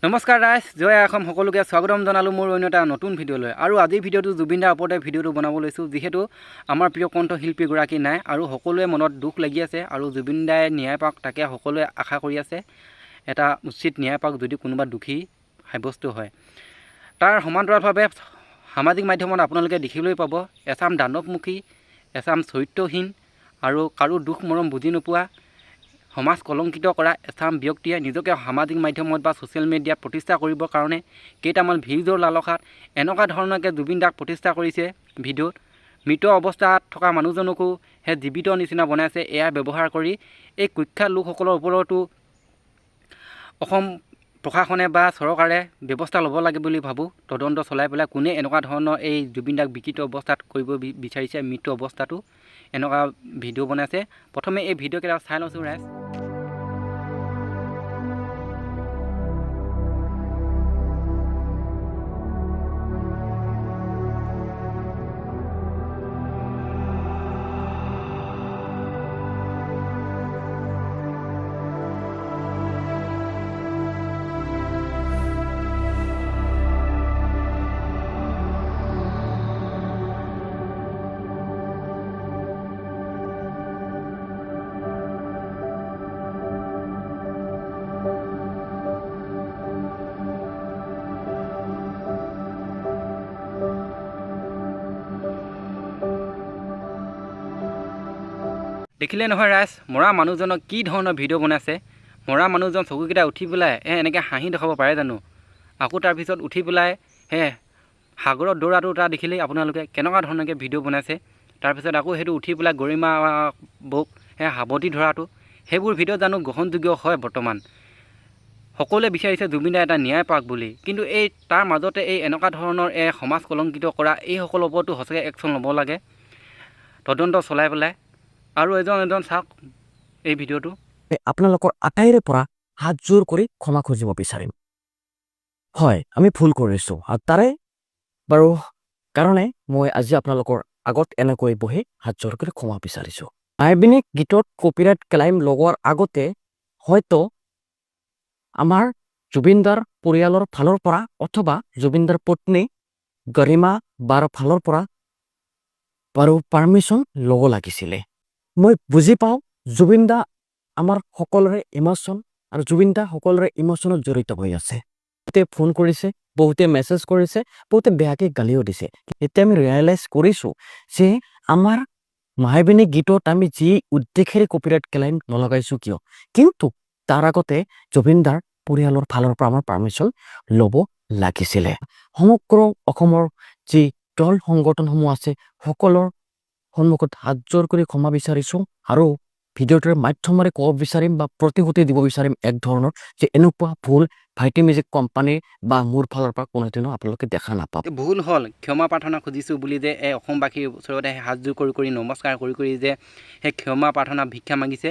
নমস্কাৰ ৰাইজ, জয় অসম সকলোকে স্বাগতম জনালোঁ মোৰ অন্য এটা নতুন ভিডিঅ'লৈ। আৰু আজিৰ ভিডিঅ'টো জুবিন দাৰ ওপৰতে ভিডিঅ'টো বনাব লৈছোঁ, যিহেতু আমাৰ প্ৰিয় কণ্ঠশিল্পীগৰাকী নাই আৰু সকলোৱে মনত দুখ লাগি আছে আৰু জুবিন দাই ন্যায় পাওক তাকে সকলোৱে আশা কৰি আছে। এটা উচিত ন্যায় পাওক যদি কোনোবা দোষী সাব্যস্ত হয়। তাৰ সমান্তৰালভাৱে সামাজিক মাধ্যমত আপোনালোকে দেখিবলৈ পাব এচাম দানৱমুখী, এচাম চৰিত্ৰহীন আৰু কাৰো দুখ মৰম বুজি নোপোৱা, সমাজ কলংকিত কৰা এচাম ব্যক্তিয়ে নিজকে সামাজিক মাধ্যমত বা ছ'চিয়েল মিডিয়াত প্ৰতিষ্ঠা কৰিবৰ কাৰণে কেইটামান ভিউজৰ লালসাত এনেকুৱা ধৰণৰকৈ জুবিন দাক প্ৰতিষ্ঠা কৰিছে। ভিডিঅ'ত মৃত অৱস্থাত থকা মানুহজনকো সেই জীৱিত নিচিনা বনাইছে। এয়া ব্যৱহাৰ কৰি এই কুখ্যাত লোকসকলৰ ওপৰতো অসম প্ৰশাসনে বা চৰকাৰে ব্যৱস্থা ল'ব লাগে বুলি ভাবোঁ। তদন্ত চলাই পেলাই কোনে এনেকুৱা ধৰণৰ এই জুবিন দাক বিকৃত অৱস্থাত কৰিব বিচাৰিছে, মৃত্যু অৱস্থাটো এনেকুৱা ভিডিঅ' বনাইছে। প্ৰথমে এই ভিডিঅ'কেইটা চাই লৈছোঁ ৰাইজ। দেখিলে নহয় ৰাইজ, মৰা মানুহজনক কি ধৰণৰ ভিডিঅ' বনাইছে। মৰা মানুহজন চকুকেইটা উঠি পেলাই এনেকৈ হাঁহি দেখাব পাৰে জানো? আকৌ তাৰপিছত উঠি পেলাই সাগৰত দৌৰাটো তাৰ দেখিলেই আপোনালোকে কেনেকুৱা ধৰণৰকৈ ভিডিঅ' বনাইছে। তাৰপিছত আকৌ সেইটো উঠি পেলাই গৰিমা বৌক সাৱটি ধৰাটো, সেইবোৰ ভিডিঅ' জানো গ্ৰহণযোগ্য হয়? বৰ্তমান সকলোৱে বিচাৰিছে জুবিন দাই এটা ন্যায় পাওক বুলি, কিন্তু এই তাৰ মাজতে এই এনেকুৱা ধৰণৰ সমাজ কলংকিত কৰা এইসকলৰ ওপৰতো সঁচাকৈ একশ্যন ল'ব লাগে, তদন্ত চলাই পেলাই। আৰু এজন চাওক এই ভিডিঅ'টো। আপোনালোকৰ আটাইৰে পৰা হাত জোৰ কৰি ক্ষমা খুজিব বিচাৰিম। হয়, আমি ভুল কৰিছোঁ আৰু তাৰে বাৰু কাৰণে মই আজি আপোনালোকৰ আগত এনেকৈ বহি হাত জোৰ কৰি ক্ষমা বিচাৰিছোঁ। আইবিনিক গীতত কপিৰাইট ক্লাইম লগোৱাৰ আগতে হয়তো আমাৰ জুবিনদাৰ পৰিয়ালৰ ফালৰ পৰা অথবা জুবিনদাৰ পত্নী গৰিমা বাৰ ফালৰ পৰা বাৰু পাৰ্মিশ্যন ল'ব লাগিছিলে। মই বুজি পাওঁ জুবিন দা আমাৰ সকলোৰে ইমোশ্যন আৰু জুবিন দা সকলোৰে ইমোশ্যনত জড়িত হৈ আছে। বহুতে ফোন কৰিছে, বহুতে মেছেজ কৰিছে, বহুতে বেয়াকৈ গালিও দিছে। এতিয়া আমি ৰিয়েলাইজ কৰিছোঁ যে আমাৰ মায়াবিনী গীতত আমি যি উদ্দেশ্যেৰে কপিৰাইট ক্লেইম নলগাইছোঁ কিয়, কিন্তু তাৰ আগতে জুবিন দাৰ পৰিয়ালৰ ফালৰ পৰা আমাৰ পাৰ্মিশ্যন ল'ব লাগিছিলে। সমগ্ৰ অসমৰ যি দল সংগঠনসমূহ আছে সকলৰ সন্মুখত হাত জোৰ কৰি ক্ষমা বিচাৰিছোঁ আৰু ভিডিঅ'টোৰ মাধ্যমেৰে ক'ব বিচাৰিম বা প্ৰতিশ্ৰুতি দিব বিচাৰিম এক ধৰণৰ যে এনেকুৱা ভুল ভাইটি মিউজিক কোম্পানী বা মোৰ ফালৰ পৰা কোনোদিনো আপোনালোকে দেখা নাপাব। ভুল হ'ল, ক্ষমা প্ৰাৰ্থনা খুজিছোঁ বুলি যে অসমবাসীৰ ওচৰতে হাত জোৰ কৰি নমস্কাৰ কৰি যে সেই ক্ষমা প্ৰাৰ্থনা ভিক্ষা মাগিছে।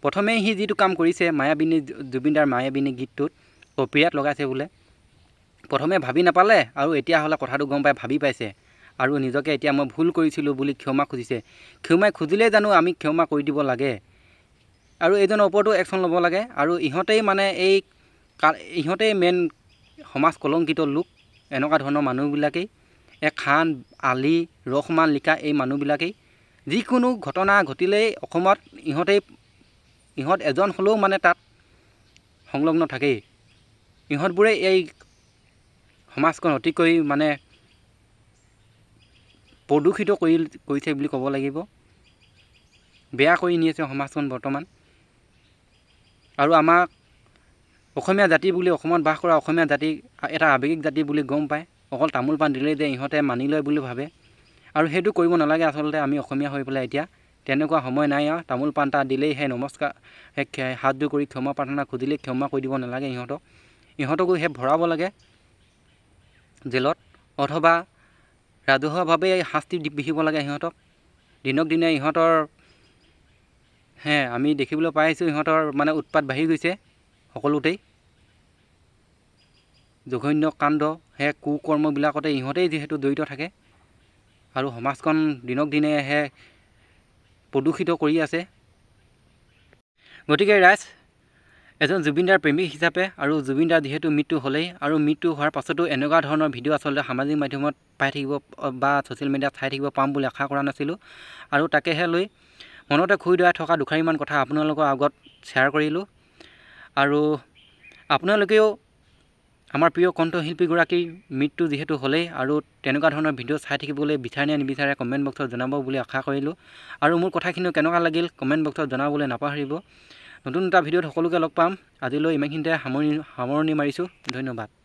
প্ৰথমেই সি যিটো কাম কৰিছে মায়াবিনী জুবিন দাৰ মায়াবিনী গীতটোত কপিৰাইট লগাইছে বোলে। প্ৰথমে ভাবি নাপালে আৰু এতিয়া হ'লে কথাটো গম পাই ভাবি পাইছে আৰু নিজকে এতিয়া মই ভুল কৰিছিলোঁ বুলি ক্ষমা খুজিছে। ক্ষমা খুজিলেই জানো আমি ক্ষমা কৰি দিব লাগে? আৰু এইজনৰ ওপৰতো একশ্যন ল'ব লাগে। আৰু ইহঁতেই মেইন সমাজ কলংকিত লোক। এনেকুৱা ধৰণৰ মানুহবিলাকেই খান, আলি, ৰহমান লিখা এই মানুহবিলাকেই যিকোনো ঘটনা ঘটিলেই অসমত ইহঁত এজন হ'লেও মানে তাত সংলগ্ন থাকেই। ইহঁতবোৰে এই সমাজখন অতিকৈ মানে প্ৰদূষিত কৰিছে বুলি ক'ব লাগিব। বেয়া কৰি নি আছে সমাজখন বৰ্তমান। আৰু আমাক অসমীয়া জাতি বুলি, অসমত বাস কৰা অসমীয়া জাতি এটা আৱেগিক জাতি বুলি গম পায়। অকল তামোল পাণ দিলেই যে ইহঁতে মানি লয় বুলি ভাবে, আৰু সেইটো কৰিব নালাগে আচলতে। আমি অসমীয়া হৈ পেলাই এতিয়া তেনেকুৱা সময় নাই আৰু তামোল পাণ এটা দিলেই নমস্কাৰ হাত জোৰ কৰি ক্ষমা প্ৰাৰ্থনা খুজিলেই ক্ষমা কৰি দিব নালাগে। ইহঁতকো ভৰাব লাগে জেলত, অথবা ৰাজহুৱাভাৱে শাস্তি বিহিব লাগে সিহঁতক। দিনক দিনে ইহঁতৰ আমি দেখিবলৈ পাই আহিছোঁ ইহঁতৰ মানে উৎপাত বাঢ়ি গৈছে সকলোতেই। জঘন্য কাণ্ড কুকৰ্মবিলাকতে ইহঁতেই যিহেতু জড়িত থাকে আৰু সমাজখন দিনক দিনে প্ৰদূষিত কৰি আছে। গতিকে ৰাইজ, এজন জুবিনদাৰ প্ৰেমিক হিচাপে আৰু জুবিনদাৰ যিহেতু মৃত্যু হ'লেই আৰু মৃত্যু হোৱাৰ পাছতো এনেকুৱা ধৰণৰ ভিডিঅ' আচলতে সামাজিক মাধ্যমত পাই থাকিব বা ছ'চিয়েল মিডিয়াত চাই থাকিব পাম বুলি আশা কৰা নাছিলোঁ আৰু তাকেহে লৈ মনতে খুই দৰাই থকা দুষাৰিমান কথা আপোনালোকৰ আগত শ্বেয়াৰ কৰিলোঁ আৰু আপোনালোকেও আমাৰ প্ৰিয় কণ্ঠশিল্পীগৰাকীৰ মৃত্যু যিহেতু হ'লেই আৰু তেনেকুৱা ধৰণৰ ভিডিঅ' চাই থাকিবলৈ বিচাৰে নে নিবিচাৰে কমেণ্ট বক্সত জনাব বুলি আশা কৰিলোঁ আৰু মোৰ কথাখিনি কেনেকুৱা লাগিল কমেণ্ট বক্সত জনাবলৈ নাপাহৰিব নতুন এটা ভিডিঅ'ত সকলোকে লগ পাম আজিলৈ ইমানখিনিতে সামৰণি মাৰিছোঁ ধন্যবাদ